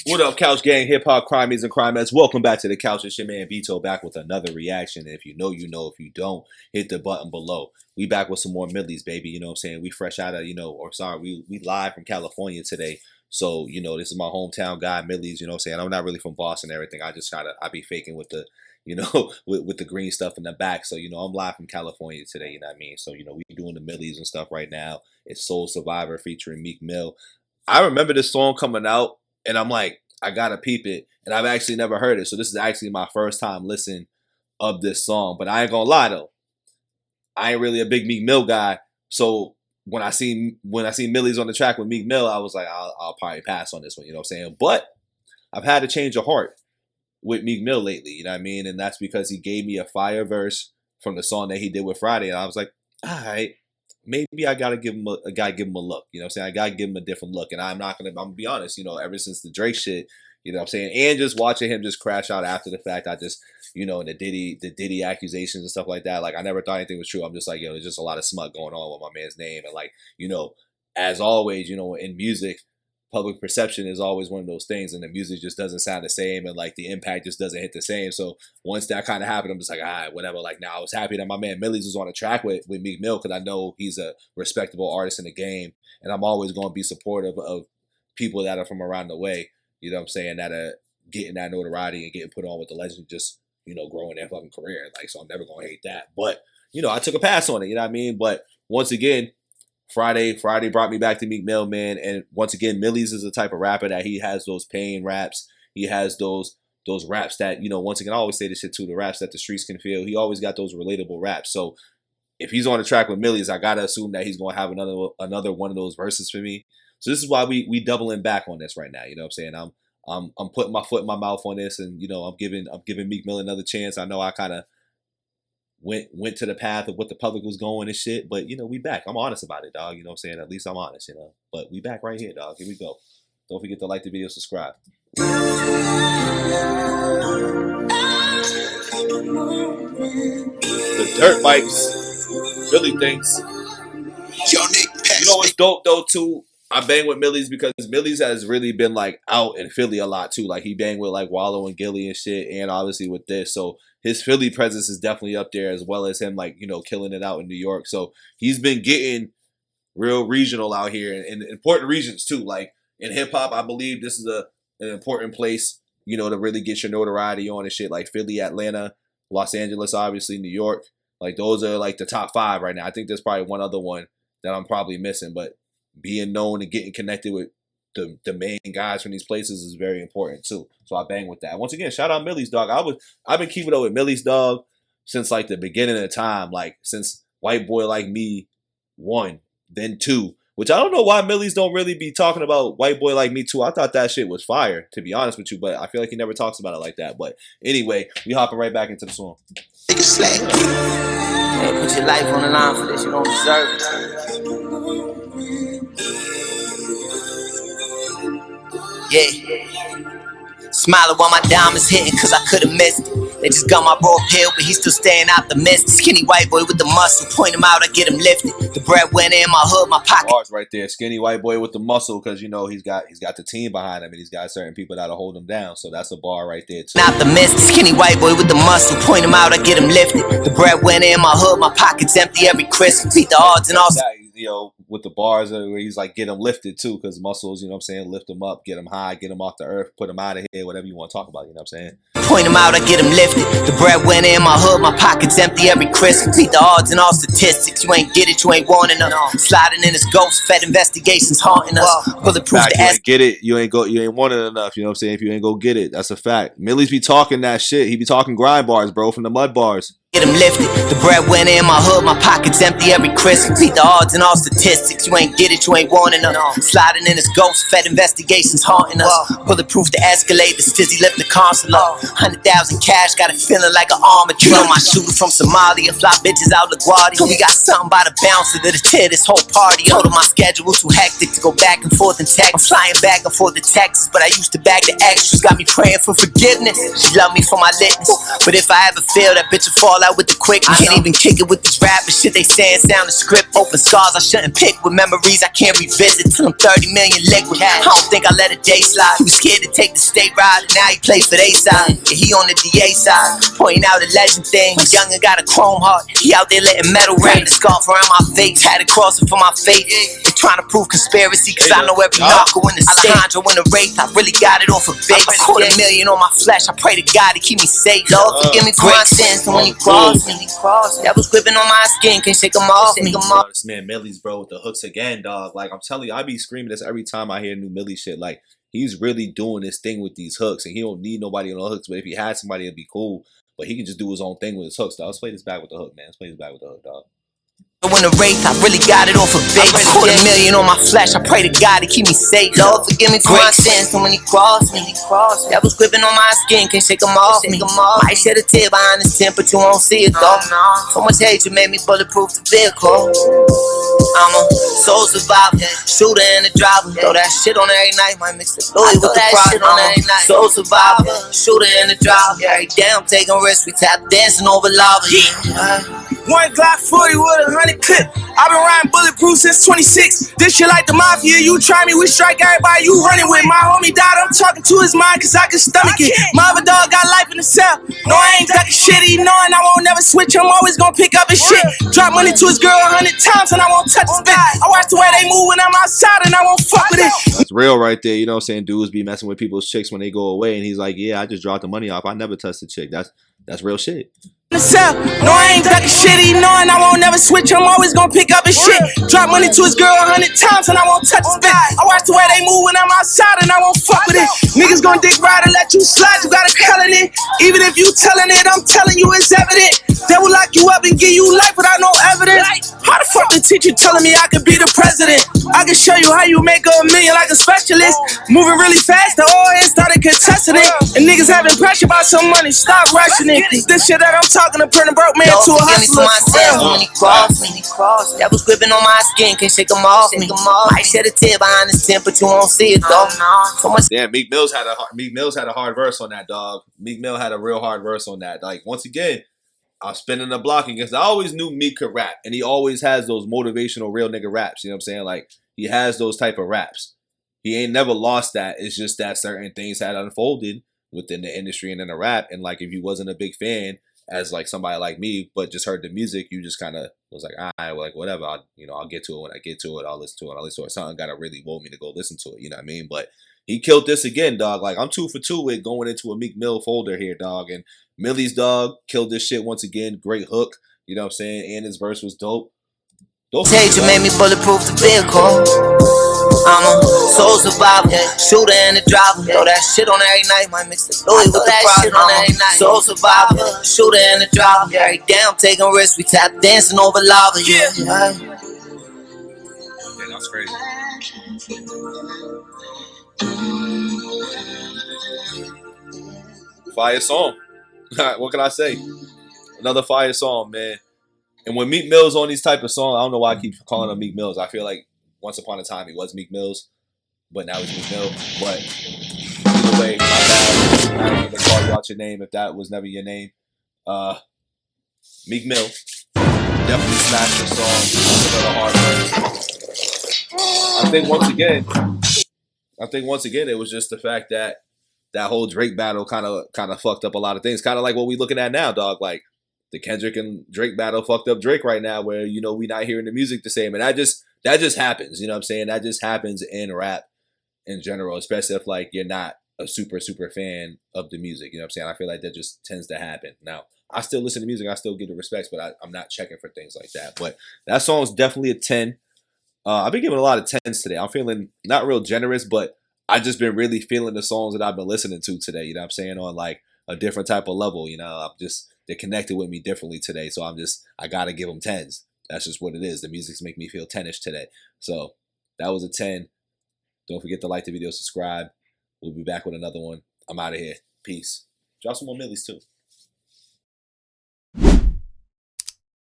What up, Couch Gang, Hip Hop Crimies and Crimettes? Welcome back to the Couch. It's your man Bito back with another reaction. If you know, you know. If you don't, hit the button below. We back with some more Millyz, baby. You know what I'm saying? We fresh out of, we live from California today. So, this is my hometown guy, Millyz. You know what I'm saying? I'm not really from Boston and everything. I be faking with the, with the green stuff in the back. So, I'm live from California today. You know what I mean? So, we doing the Millyz and stuff right now. It's Soul Survivor featuring Meek Mill. I remember this song coming out. And I'm like, I gotta peep it. And I've actually never heard it. So this is actually my first time listening of this song. But I ain't gonna lie though. I ain't really a big Meek Mill guy. So when I see Millyz on the track with Meek Mill, I was like, I'll probably pass on this one, you know what I'm saying? But I've had a change of heart with Meek Mill lately, you know what I mean? And that's because he gave me a fire verse from the song that he did with Friday. And I was like, all right. Maybe I gotta give him a look. You know what I'm saying? I gotta give him a different look. And I'm gonna be honest, ever since the Drake shit, you know what I'm saying? And just watching him just crash out after the fact, I just, the Diddy accusations and stuff like that, like I never thought anything was true. I'm just like, there's just a lot of smut going on with my man's name. And like, as always, in music, public perception is always one of those things, and the music just doesn't sound the same, and like the impact just doesn't hit the same. So once that kind of happened, I'm just like, all right, whatever. Like now I was happy that my man Millyz was on a track with Meek Mill, because I know he's a respectable artist in the game, and I'm always going to be supportive of people that are from around the way, you know what I'm saying, that are getting that notoriety and getting put on with the legend, just, growing their fucking career. Like, so I'm never going to hate that. But, I took a pass on it, you know what I mean? But once again, Friday brought me back to Meek Mill, man. And once again, Millyz is the type of rapper that he has those pain raps. He has those raps that, once again, I always say this shit too, the raps that the streets can feel. He always got those relatable raps. So if he's on the track with Millyz, I got to assume that he's going to have another one of those verses for me. So this is why we doubling back on this right now. You know what I'm saying? I'm putting my foot in my mouth on this, and, I'm giving Meek Mill another chance. I know I kind of went to the path of what the public was going and shit, but we back. I'm honest about it, dog. You know what I'm saying? At least I'm honest, But we back right here, dog. Here we go. Don't forget to like the video, subscribe. The dirt bikes really thinks. Yo, Nick, you know what's dope though too? I bang with Millyz because Millyz has really been like out in Philly a lot too. Like he banged with like Wallow and Gilly and shit, and obviously with this. So his Philly presence is definitely up there, as well as him like, killing it out in New York. So he's been getting real regional out here, in important regions too. Like in hip hop, I believe this is an important place, to really get your notoriety on and shit. Like Philly, Atlanta, Los Angeles, obviously New York. Like those are like the top 5 right now. I think there's probably one other one that I'm probably missing, but being known and getting connected with the main guys from these places is very important too. So I bang with that. Once again, shout out Millyz, dog. I've been keeping up with Millyz, dog, since like the beginning of the time. Like since White Boy Like Me 1, then 2. Which I don't know why Millyz don't really be talking about White Boy Like Me 2. I thought that shit was fire, to be honest with you, but I feel like he never talks about it like that. But anyway, we hopping right back into the song. Hey, put your life on the line for this. You don't deserve it. Yeah. Smiling while my diamonds hitting, cause I could've missed it. They just got my bro pill, but he's still staying optimistic. Skinny white boy with the muscle, point him out, I get him lifted. The breadwinner in my hood, my pocket. Bars right there, skinny white boy with the muscle, cause he's got the team behind him, and he's got certain people that'll hold him down. So that's a bar right there too. Optimistic, skinny white boy with the muscle, point him out, I get him lifted. The breadwinner in my hood, my pockets empty every Christmas. Beat the odds and all. With the bars where he's like, get him lifted too, because muscles, lift him up, get him high, get him off the earth, put him out of here, whatever you want to talk about, you know what I'm saying? Point him out, I get him lifted. The breadwinner in my hood, my pockets empty every Christmas. Beat the odds and all statistics. You ain't get it, you ain't wanting them. Sliding in his ghost, fed investigations haunting us. Bulletproof the ass. Get it, you ain't wanting enough, you know what I'm saying? If you ain't go get it, that's a fact. Millyz be talking that shit. He be talking grind bars, bro, from the mud bars. Get him lifted. The breadwinner in my hood, my pockets empty every Christmas. Beat the odds and all statistics. You ain't get it, you ain't wanting them. Sliding in his ghost, fed investigations haunting us. Bulletproof the escalate, the stizzy lift the console up. 100,000 cash, got it feeling like an armor drill. My shooter from Somalia, fly bitches out LaGuardia. We got something by the bouncer that'll tear this whole party. Told him my schedule too hectic to go back and forth in Texas. I'm flying back and forth to Texas, but I used to bag the extras. Got me praying for forgiveness. She love me for my litness, but if I ever fail, that bitch will fall fall out with the quick. I can't even kick it with this rap, but shit they saying sound the script. Open scars I shouldn't pick with memories I can't revisit. Till I'm 30 million liquid. I don't think I let a day slide. He was scared to take the state ride, and now he plays for they side. Yeah, he on the DA side, pointing out a legend thing. Younger got a chrome heart, he out there letting metal rain. The scarf around my face, had it crossing for my face. They trying to prove conspiracy, cause I know every narco in the state. Alejandro in the race, I really got it off of base. I put $1 million on my flesh, I pray to God to keep me safe. Lord, forgive me for my sins, and when you cross me, that was gripping on my skin, can't shake them off me. This man Millyz, bro, with the hooks again, dog. Like, I'm telling you, I be screaming this every time I hear new Millyz shit. Like, he's really doing this thing with these hooks, and he don't need nobody on the hooks. But if he had somebody, it'd be cool. But he can just do his own thing with his hooks, dog. Let's play this back with the hook, man. Let's play this back with the hook, dog. When the race, I really got it off of base. I put $1 million on my flesh, I pray to God to keep me safe. Lord, forgive me for my sins, and when he crossed me, that was gripping on my skin, can't shake them off me. Might shed a tear behind his chin, but you won't see it though. So much hatred made me bulletproof the vehicle. I'm a soul survivor, shooter and a driver. Throw that shit on every night, might mix the Louis with the problem. Soul survivor, shooter and a driver. Every day I'm taking risks, we tap dancing over lava. One Glock 40 with 100 clip. I've been riding bulletproof since 26. This shit like the mafia. You try me, we strike everybody you running with. My homie died, I'm talking to his mind cause I can stomach it. My other dog got life in the cell. No, I ain't ducking shit. He knowing I won't never switch. I'm always gonna pick up his shit. Drop money to his girl 100 times and I won't touch his bitch. I watch the way they move when I'm outside and I won't fuck with it. That's real right there. You know what I'm saying? Dudes be messing with people's chicks when they go away, and he's like, yeah, I just dropped the money off. I never touched the chick. That's real shit. No, I ain't ducking shit. He knowing I won't never switch. I'm always gonna pick up his shit. Drop money to his girl 100 times and I won't touch his bitch. I watch the way they move when I'm outside and I won't fuck with it. Niggas gonna dick ride and let you slide. You gotta color it. Even if you telling it, I'm telling you it's evident. They will lock you up and give you life without no evidence. How the fuck the teacher telling me I could be the president? I can show you how you make $1 million like a specialist. Moving really fast, the oil head started contesting it. And niggas having pressure about some money, stop rushing it. This shit that I'm talking to turn a broke man to a hustler. When he crossed me, that was gripping on my skin, can't shake them off me. Might shed a tear behind his chin, but you won't see it though. So much. Damn, Meek Mill's had a hard verse on that, dog. Meek Mill had a real hard verse on that. Like, once again, I was spinning the block against. I always knew Meek could rap, and he always has those motivational real nigga raps. You know what I'm saying? Like, he has those type of raps. He ain't never lost that. It's just that certain things had unfolded within the industry and in the rap. And like, if you wasn't a big fan, as like somebody like me, but just heard the music, you just kind of was like, alright, like whatever. I'll get to it when I get to it. I'll listen to it. Something gotta really want me to go listen to it. You know what I mean? But he killed this again, dog. Like, I'm 2 for 2 with going into a Meek Mill folder here, dog. And Millyz, dog, killed this shit once again. Great hook. You know what I'm saying? And his verse was dope. Taser made me bulletproof the vehicle. I'm a soul survivor, shooter and a driver. Throw that shit on every night, might mix the Louis with the problem. Soul survivor, shooter and a driver. Every day I'm taking risks, we tap dancing over lava. Yeah, that's crazy. Fire song. What can I say? Another fire song, man. And when Meek Mill's on these type of songs, I don't know why I keep calling him Meek Mills. I feel like once upon a time he was Meek Mills, but now he's Meek Mill. But either way, my bad. I don't even call you out your name if that was never your name. Meek Mill definitely smashed the song. Another hard verse. I think once again it was just the fact that that whole Drake battle kind of fucked up a lot of things. Kind of like what we looking at now, dog. Like, the Kendrick and Drake battle fucked up Drake right now, where, you know, we not hearing the music the same. And that just happens, you know what I'm saying? That just happens in rap in general, especially if, like, you're not a super fan of the music, you know what I'm saying? I feel like that just tends to happen. Now, I still listen to music, I still give the respects, but I'm not checking for things like that. But that song's definitely a 10. I've been giving a lot of 10s today. I'm feeling not real generous, but I just been really feeling the songs that I've been listening to today, you know what I'm saying? On, like, a different type of level, you know? They're connected with me differently today, so I gotta give them 10s. That's just what it is. The music's make me feel 10ish today. So that was a 10. Don't forget to like the video, subscribe. We'll be back with another one. I'm out of here. Peace. Drop some more Millyz too.